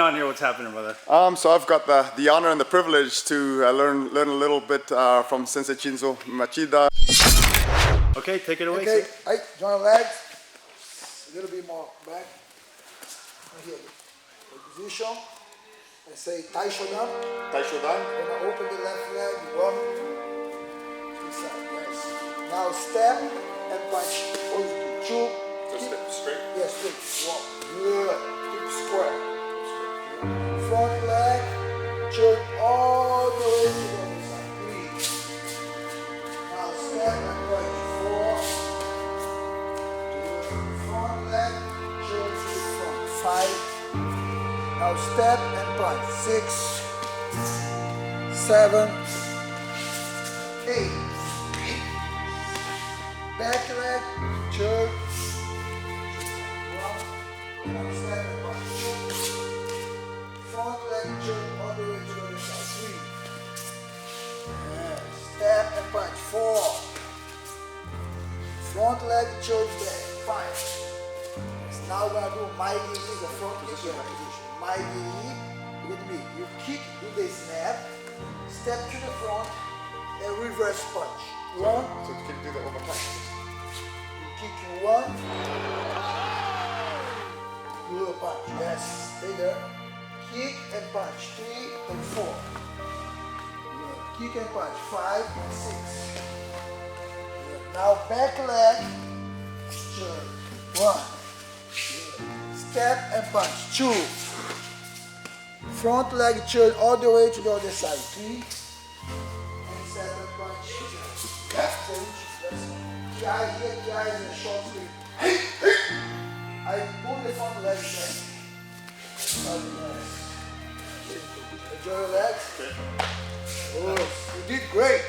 on here? What's happening, brother? So I've got the honor and the privilege to learn a little bit from Sensei Chinzo Machida. Okay, take it away. Okay, Sir. right, join legs. A little bit more back. Here, the position. I say Tai Shodan. Tai Shodan. Then I open the left leg, one, inside, yes. Now step and punch. Two. So step straight. Yes, straight. Walk. Good. Keep square. Front leg, turn all the way to the other side. 3. Now step and punch. 4. Front leg, turn to the front. 5. Now step and punch. 6, 7, 8. Back leg, turn. 1. Now step and punch. Front leg, turn all the way to the other side. 3. Step and punch. 4. Front leg, turn back. 5. Now we're going to do my knee, the front kick position. My knee, look at me. You kick, do the snap, step to the front, and reverse punch. 1. So can you do that one more time? You kick in 1. Good punch. Yes. Stay there. Kick and punch. 3 and 4. Good. Kick and punch. 5 and 6. Good. Now back leg. Turn. 1. Step and punch. 2. Front leg turn all the way to the other side. 3. And step and punch. Left punch. Ki here, Ki is in a short sleeve. I pull the front leg back. Enjoy your legs. Oh, you did great.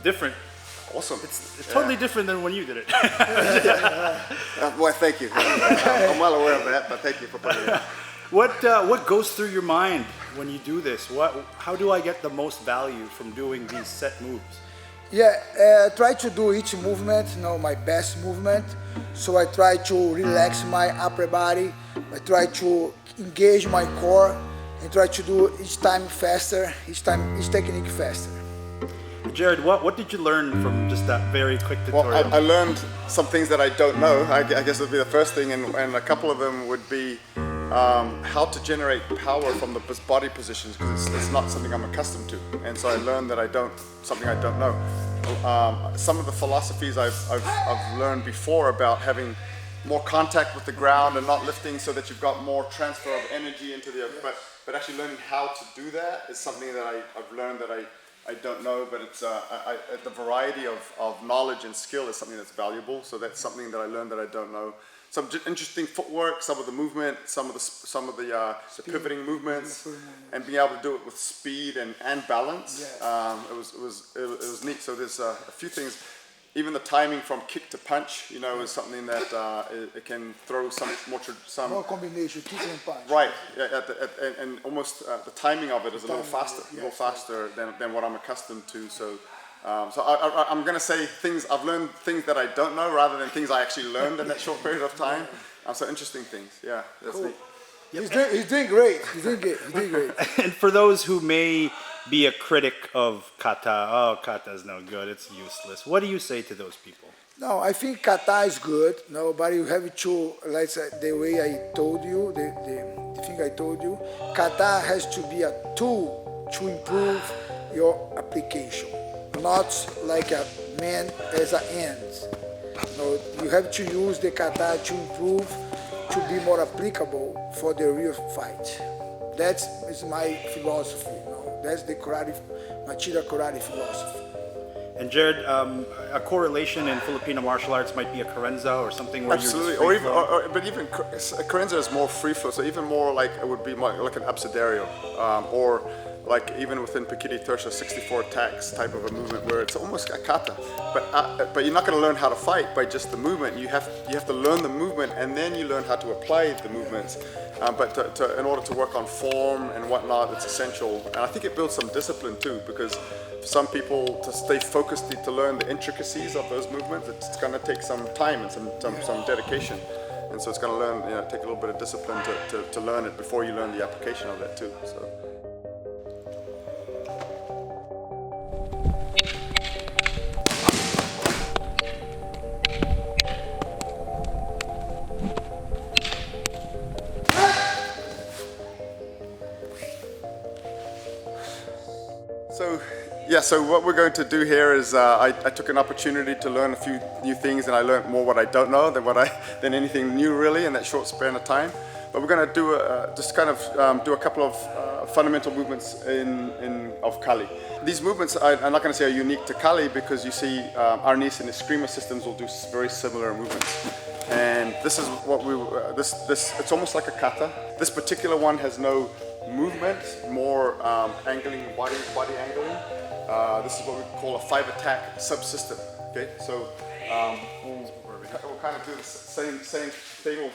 Different. Awesome. It's totally different than when you did it. Well, thank you. I'm well aware of that, but thank you for putting it. What goes through your mind when you do this? How do I get the most value from doing these set moves? Yeah, try to do each movement, my best movement. So I try to relax my upper body. I try to engage my core and try to do each time faster, each technique faster. Jared, what did you learn from just that very quick tutorial? Well, I learned some things that I don't know. I guess would be the first thing, and a couple of them would be how to generate power from the body positions, because it's not something I'm accustomed to, and so I learned that something I don't know. Some of the philosophies I've learned before about having more contact with the ground and not lifting, so that you've got more transfer of energy into the but actually learning how to do that is something that I've learned that I don't know, but it's the variety of knowledge and skill is something that's valuable. So that's something that I learned that I don't know. Some interesting footwork, some of the movement, some of the pivoting movements, and being able to do it with speed and balance. Yeah. It was neat. So there's a few things. Even the timing from kick to punch, is something that it can throw some more combination, kick and punch. Right, and almost the timing of it is a little faster than what I'm accustomed to. So I'm going to say I've learned things that I don't know rather than things I actually learned in that short period of time. So interesting things. Yeah, that's cool. neat. Yep. He's doing great. He's doing great. And for those who may be a critic of Kata, Kata's no good, it's useless. What do you say to those people? No, I think Kata is good. No, but you have to, like the way I told you, the thing I told you, Kata has to be a tool to improve your application, not like a man as an end. No, you have to use the Kata to improve, to be more applicable for the real fight. That is my philosophy. That's the karate, Machida karate philosophy. And Jared, a correlation in Filipino martial arts might be a carenza or something where Absolutely, you're just but even Carenza is more free flow, so even more like it would be like an abcedario, or like even within Pekiti Tirsia 64 attacks type of a movement where it's almost a kata, but you're not going to learn how to fight by just the movement. You have to learn the movement and then you learn how to apply the movements. But in order to work on form and whatnot, it's essential, and I think it builds some discipline too, because for some people to stay focused to learn the intricacies of those movements, it's going to take some time and some dedication, and so it's going to take a little bit of discipline to learn it before you learn the application of it too. So. So what we're going to do here is I took an opportunity to learn a few new things, and I learned more what I don't know than anything new really in that short span of time. But we're going to do do a couple of fundamental movements of Cali. These movements I'm not going to say are unique to Cali, because you see our Arnis and Eskrima systems will do very similar movements. And this is what it's almost like a kata. This particular one has no movement, more angling, body angling. This is what we call a 5-attack subsystem. Okay, so we'll kind of do the same thing.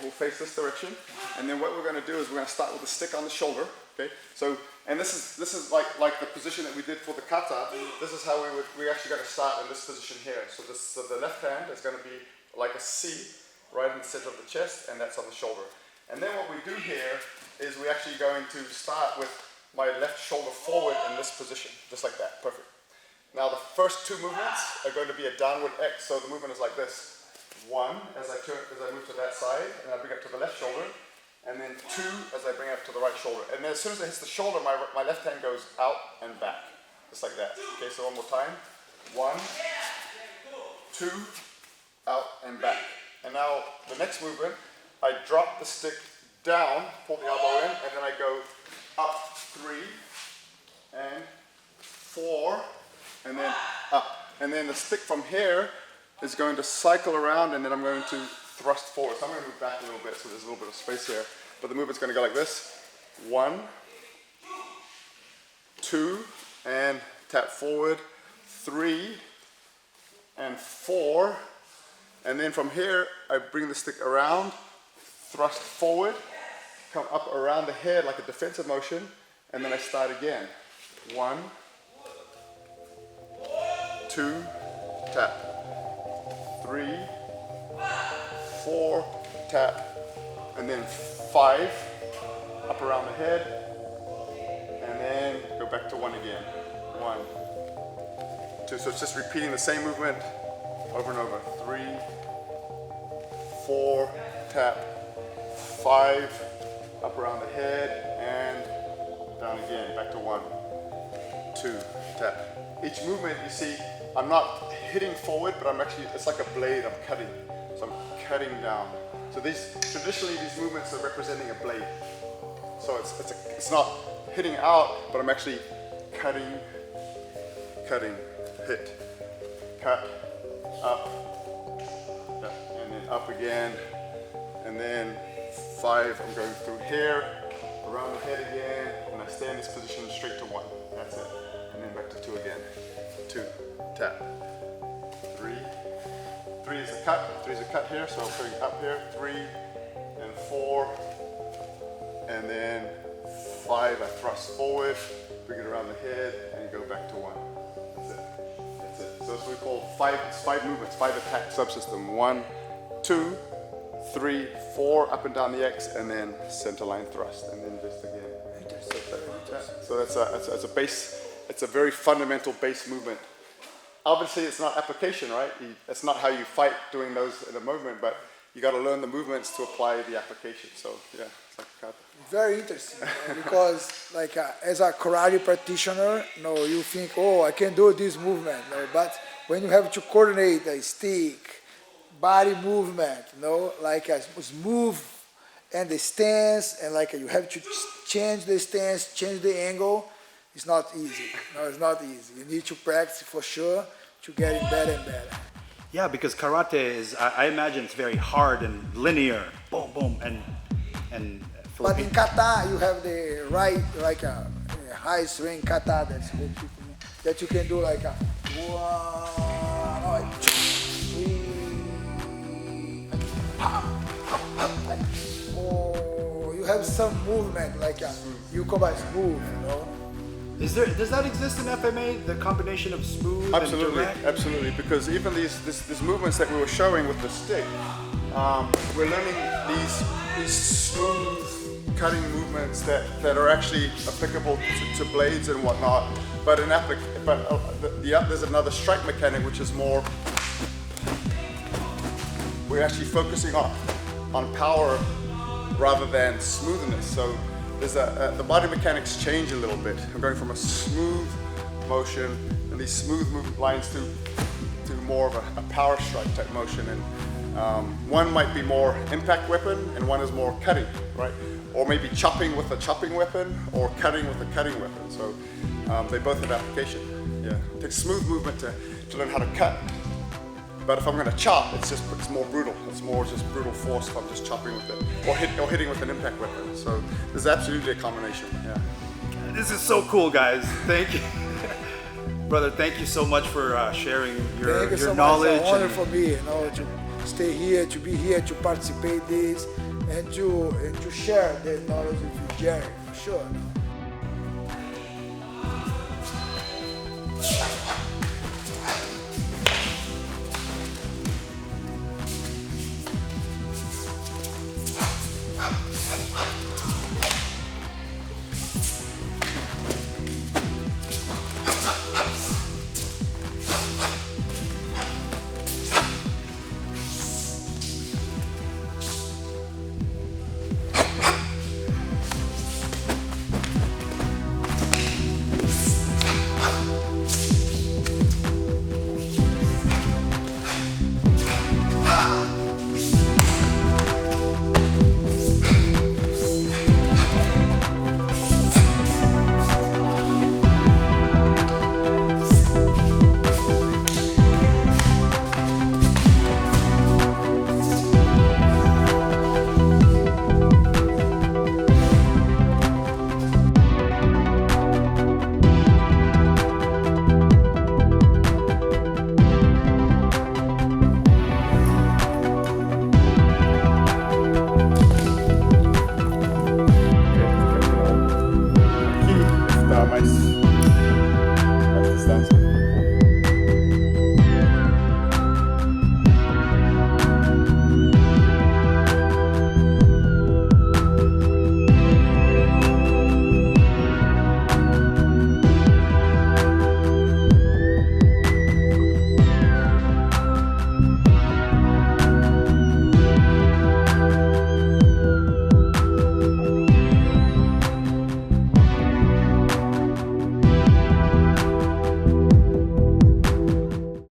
We'll face this direction, and then what we're going to do is we're going to start with the stick on the shoulder. Okay, so and this is like the position that we did for the kata. This is how we're actually going to start in this position here. So the left hand is going to be like a C right in the center of the chest, and that's on the shoulder. And then what we do here is we're actually going to start with my left shoulder forward in this position, just like that, perfect. Now the first two movements are going to be a downward X, so the movement is like this. 1 as I move to that side, and I bring up to the left shoulder, and then 2 as I bring up to the right shoulder. And then as soon as it hits the shoulder, my left hand goes out and back, just like that. Okay, so one more time. 1, 2, out and back. And now the next movement, I drop the stick down, pull the elbow in, and then I go up 3 and 4 and then up. And then the stick from here is going to cycle around, and then I'm going to thrust forward. So I'm going to move back a little bit so there's a little bit of space here. But the movement's going to go like this. 1, 2, and tap forward. 3 and 4. And then from here, I bring the stick around, thrust forward, come up around the head like a defensive motion, and then I start again. 1, 2, tap. 3, 4, tap. And then 5, up around the head, and then go back to 1 again. 1, 2. So it's just repeating the same movement over and over. 3, 4, tap. 5, up around the head, and down again, back to 1, 2, tap. Each movement, you see, I'm not hitting forward, but it's like a blade, I'm cutting. So I'm cutting down. So traditionally these movements are representing a blade. So it's not hitting out, but I'm actually cutting, hit, cut, up, and then up again, and then 5, I'm going through here, around the head again, and I stay in this position straight to 1. That's it. And then back to 2 again. 2, tap. 3. 3 is a cut. 3 is a cut here, so I'm putting up here. 3 and 4. And then 5, I thrust forward, bring it around the head, and go back to 1. That's it. That's it. So that's what we call 5 movements, 5-attack subsystem. 1, 2, 3, 4, up and down the X, and then center line thrust, and then just again. So that's a base. It's a very fundamental base movement. Obviously, it's not application, right? It's not how you fight doing those in a movement, but you got to learn the movements to apply the application. So yeah, it's like Kata. Very interesting, because like as a karate practitioner, you think, oh, I can do this movement, but when you have to coordinate a stick, body movement, like a move and the stance, and like you have to change the stance, change the angle. It's not easy. No, it's not easy. You need to practice for sure to getting better and better. Yeah, because karate is, I imagine it's very hard and linear, boom, boom, and But in Philippine. kata, you have the right, like a high swing kata that's what people know, that you can do like a one, like three, like, oh, you have some movement like you come by smooth, you know. Does that exist in FMA? The combination of smooth Absolutely, and direct? absolutely. Because even these movements that we were showing with the stick, we're learning these smooth cutting movements that are actually applicable to blades and whatnot. But there's another strike mechanic which is more. We're actually focusing on power rather than smoothness. So there's the body mechanics change a little bit. I'm going from a smooth motion and these smooth movement lines to more of a power strike type motion. And one might be more impact weapon and one is more cutting, right? Or maybe chopping with a chopping weapon or cutting with a cutting weapon. So they both have application. Yeah, it takes smooth movement to learn how to cut. But if I'm going to chop, it's more brutal. It's more just brutal force if I'm just chopping with it, or hitting with an impact weapon. So there's absolutely a combination. Yeah. This is so cool, guys. Thank you. Brother, thank you so much for sharing Thank you so knowledge. much. It's an honor and- for me, you know, to stay here, to be here, to participate this, and to share the knowledge with you, Jerry, for sure. You know?